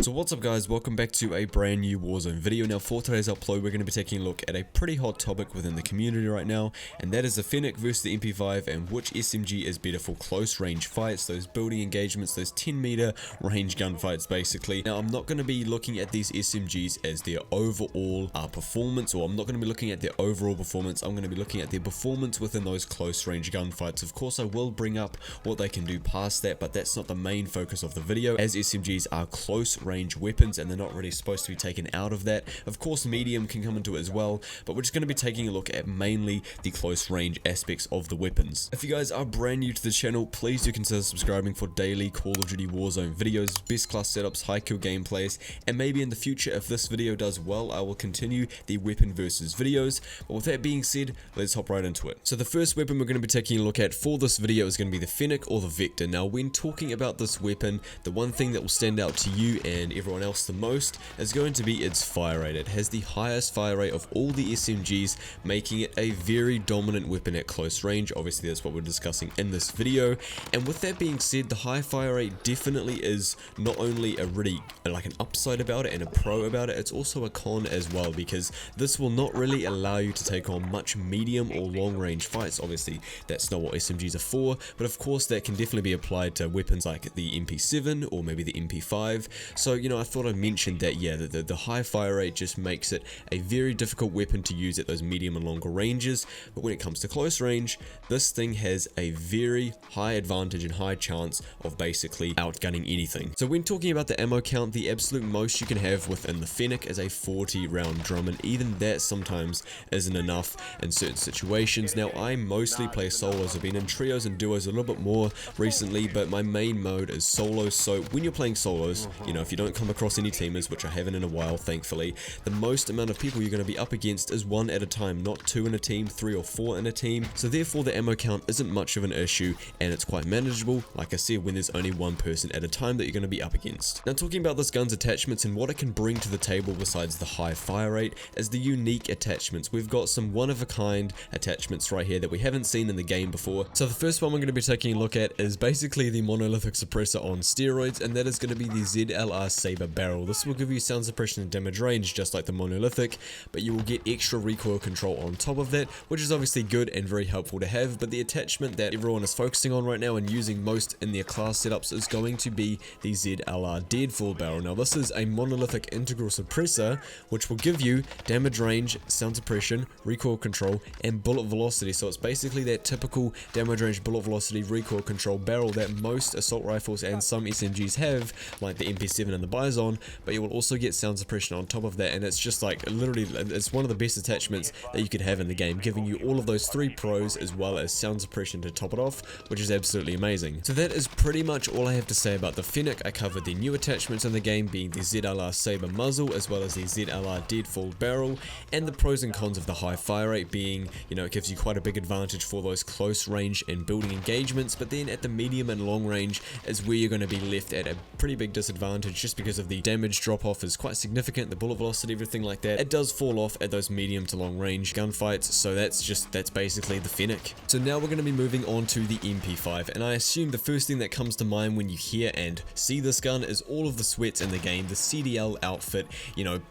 So what's up guys, welcome back to a brand new Warzone video. Now for today's upload we're going to be taking a look at a pretty hot topic within the community right now, and that is the Fennec versus the MP5 and which SMG is better for close range fights, those building engagements, those 10-meter range gunfights basically. Now I'm not going to be looking at these SMGs as their overall performance, or I'm not going to be looking at their overall performance. I'm going to be looking at their performance within those close range gunfights. Of course I will bring up what they can do past that, but that's not the main focus of the video, as SMGs are close range weapons and they're not really supposed to be taken out of that. Of course medium can come into it as well, but we're just going to be taking a look at mainly the close range aspects of the weapons. If you guys are brand new to the channel, please do consider subscribing for daily Call of Duty Warzone videos, best class setups, high kill gameplays, and maybe in the future if this video does well I will continue the weapon versus videos. But with that being said, let's hop right into it. So the first weapon we're going to be taking a look at for this video is going to be the Fennec or the Vector. Now when talking about this weapon, the one thing that will stand out to you and everyone else the most is going to be its fire rate. It has the highest fire rate of all the SMGs, making it a very dominant weapon at close range. Obviously that's what we're discussing in this video, and with that being said, the high fire rate definitely is not only a really like an upside about it and a pro about it, it's also a con as well, because this will not really allow you to take on much medium or long range fights. Obviously that's not what SMGs are for, but of course that can definitely be applied to weapons like the MP7 or maybe the MP5. So you know, I thought I'd mention that yeah, the high fire rate just makes it a very difficult weapon to use at those medium and longer ranges, but when it comes to close range, this thing has a very high advantage and high chance of basically outgunning anything. So when talking about the ammo count, the absolute most you can have within the Fennec is a 40 round drum, and even that sometimes isn't enough in certain situations. Now I mostly play solos, I've been in trios and duos a little bit more recently, but my main mode is solos. So when you're playing solos, you know, if you don't come across any teamers, which I haven't in a while thankfully, the most amount of people you're going to be up against is one at a time, not two in a team, 3 or 4 in a team. So therefore the ammo count isn't much of an issue and it's quite manageable, like I said, when there's only one person at a time that you're going to be up against. Now talking about this gun's attachments and what it can bring to the table besides the high fire rate is the unique attachments. We've got some one of a kind attachments right here that we haven't seen in the game before. So the first one we're going to be taking a look at is basically the monolithic suppressor on steroids, and that is going to be the ZLR Saber barrel. This will give you sound suppression and damage range just like the monolithic, but you will get extra recoil control on top of that, which is obviously good and very helpful to have. But the attachment that everyone is focusing on right now and using most in their class setups is going to be the ZLR deadfall barrel. Now this is a monolithic integral suppressor which will give you damage range, sound suppression, recoil control, and bullet velocity. So it's basically that typical damage range, bullet velocity, recoil control barrel that most assault rifles and some SMGs have, like the MP7 and the Warzone, but you will also get sound suppression on top of that, and it's just like literally it's one of the best attachments that you could have in the game, giving you all of those 3 pros as well as sound suppression to top it off, which is absolutely amazing. So that is pretty much all I have to say about the Fennec. I covered the new attachments in the game being the ZLR Saber muzzle as well as the ZLR deadfall barrel, and the pros and cons of the high fire rate being, you know, it gives you quite a big advantage for those close range and building engagements, but then at the medium and long range is where you're going to be left at a pretty big disadvantage just because of the damage drop off is quite significant, the bullet velocity, everything like that. It does fall off at those medium to long range gunfights, so that's basically the Fennec. So now we're going to be moving on to the MP5, and I assume the first thing that comes to mind when you hear and see this gun is all of the sweats in the game, the CDL outfit, you know,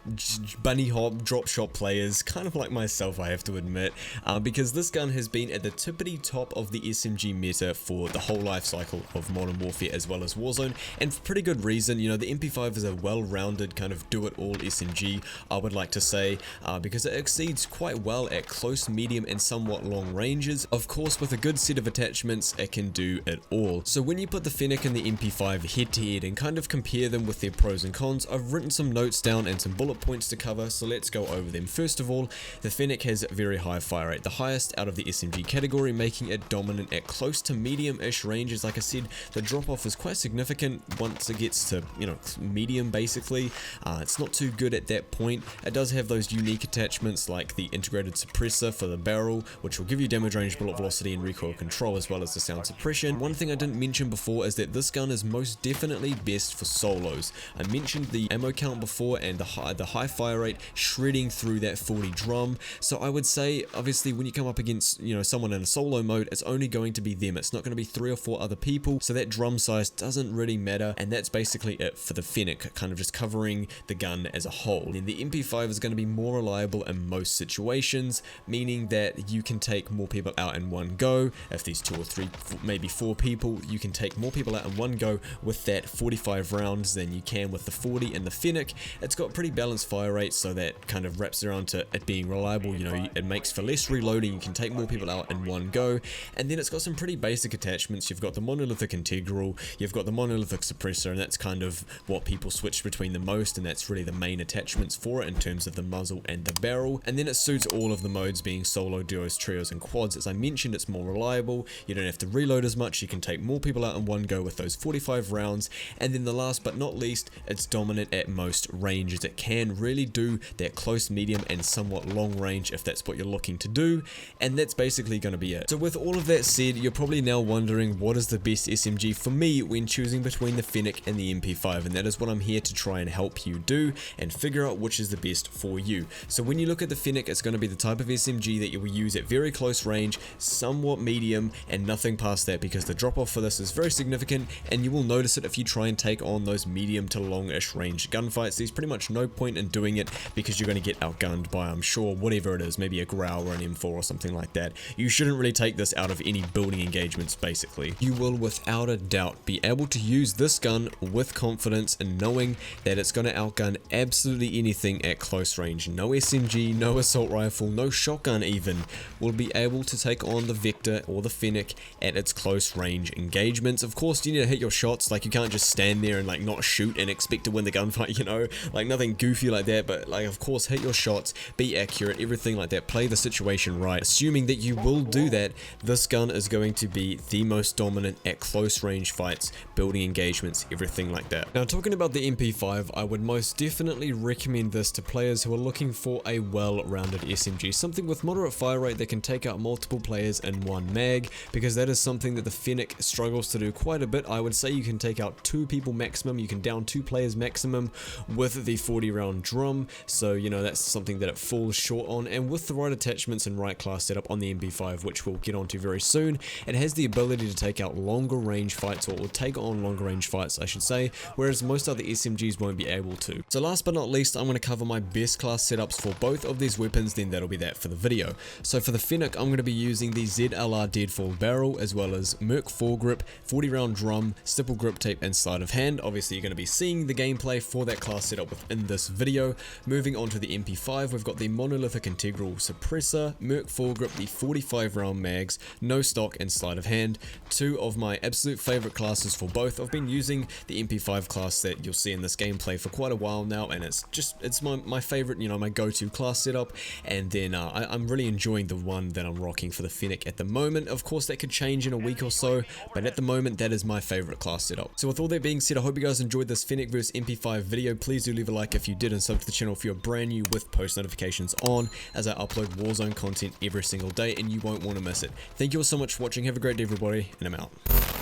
bunny hop, drop shot players, kind of like myself I have to admit, because this gun has been at the tippity top of the SMG meta for the whole life cycle of Modern Warfare as well as Warzone, and for pretty good reason. You know, the MP5 is a well-rounded kind of do-it-all SMG, I would like to say, because it exceeds quite well at close, medium, and somewhat long ranges. Of course, with a good set of attachments, it can do it all. So when you put the Fennec and the MP5 head-to-head and kind of compare them with their pros and cons, I've written some notes down and some bullet points to cover, so let's go over them. First of all, the Fennec has a very high fire rate, the highest out of the SMG category, making it dominant at close to medium-ish ranges. Like I said, the drop-off is quite significant once it gets to, you know, medium basically. It's not too good at that point. It does have those unique attachments like the integrated suppressor for the barrel, which will give you damage range, bullet velocity, and recoil control as well as the sound suppression. One thing I didn't mention before is that this gun is most definitely best for solos. I mentioned the ammo count before and the high fire rate shredding through that 40 drum, so I would say obviously when you come up against, you know, someone in a solo mode, it's only going to be them. It's not going to be 3 or 4 other people, so that drum size doesn't really matter, and that's basically it for the Fennec, kind of just covering the gun as a whole. And the MP5 is going to be more reliable in most situations, meaning that you can take more people out in one go. If there's 2 or 3, maybe 4 people, you can take more people out in one go with that 45 rounds than you can with the 40 and the Fennec. It's got pretty balanced fire rates, so that kind of wraps around to it being reliable. You know, it makes for less reloading, you can take more people out in one go. And then it's got some pretty basic attachments. You've got the monolithic integral, you've got the monolithic suppressor, and that's kind of what people switch between the most, and that's really the main attachments for it in terms of the muzzle and the barrel. And then it suits all of the modes, being solo, duos, trios, and quads. As I mentioned, it's more reliable, you don't have to reload as much, you can take more people out in one go with those 45 rounds. And then the last but not least, it's dominant at most ranges. It can really do that close, medium, and somewhat long range if that's what you're looking to do, and that's basically going to be it. So with all of that said, you're probably now wondering what is the best SMG for me when choosing between the Fennec and the MP5, and that is what I'm here to try and help you do and figure out which is the best for you. So when you look at the Fennec, it's going to be the type of SMG that you will use at very close range, somewhat medium, and nothing past that, because the drop off for this is very significant, and you will notice it if you try and take on those medium to long-ish range gunfights. There's pretty much no point in doing it because you're going to get outgunned by, I'm sure, whatever it is, maybe a Growl or an M4 or something like that. You shouldn't really take this out of any building engagements, basically. You will without a doubt be able to use this gun with confidence and knowing that it's going to outgun absolutely anything at close range. No SMG, no assault rifle, no shotgun even will be able to take on the Vector or the Fennec at its close range engagements. Of course, you need to hit your shots. Like, you can't just stand there and like not shoot and expect to win the gunfight, you know, like nothing goofy like that. But like, of course, hit your shots, be accurate, everything like that, play the situation right. Assuming that you will do that, this gun is going to be the most dominant at close range fights, building engagements, everything like that. Now, talking about the MP5, I would most definitely recommend this to players who are looking for a well-rounded SMG, something with moderate fire rate that can take out multiple players in one mag, because that is something that the Fennec struggles to do quite a bit. I would say you can take out 2 people maximum, you can down 2 players maximum with the 40 round drum, so you know that's something that it falls short on. And with the right attachments and right class setup on the MP5, which we'll get onto very soon, it has the ability to take out longer range fights, or take on longer range fights I should say, whereas most other SMGs won't be able to. So last but not least, I'm going to cover my best class setups for both of these weapons, then that'll be that for the video. So for the Fennec, I'm going to be using the ZLR Deadfall barrel, as well as Merc foregrip, 40 round drum, stipple grip tape, and sleight of hand. Obviously you're going to be seeing the gameplay for that class setup within this video. Moving on to the MP5, we've got the monolithic integral suppressor, Merc foregrip, the 45 round mags, no stock, and sleight of hand. 2 of my absolute favorite classes for both. I've been using the MP5 class that you'll see in this gameplay for quite a while now, and it's my favorite, you know, my go-to class setup. And then I'm really enjoying the one that I'm rocking for the Fennec at the moment. Of course that could change in a week or so, but at the moment that is my favorite class setup. So with all that being said, I hope you guys enjoyed this Fennec vs MP5 video. Please do leave a like if you did, and sub to the channel if you're brand new with post notifications on, as I upload Warzone content every single day and you won't want to miss it. Thank you all so much for watching, have a great day everybody, and I'm out.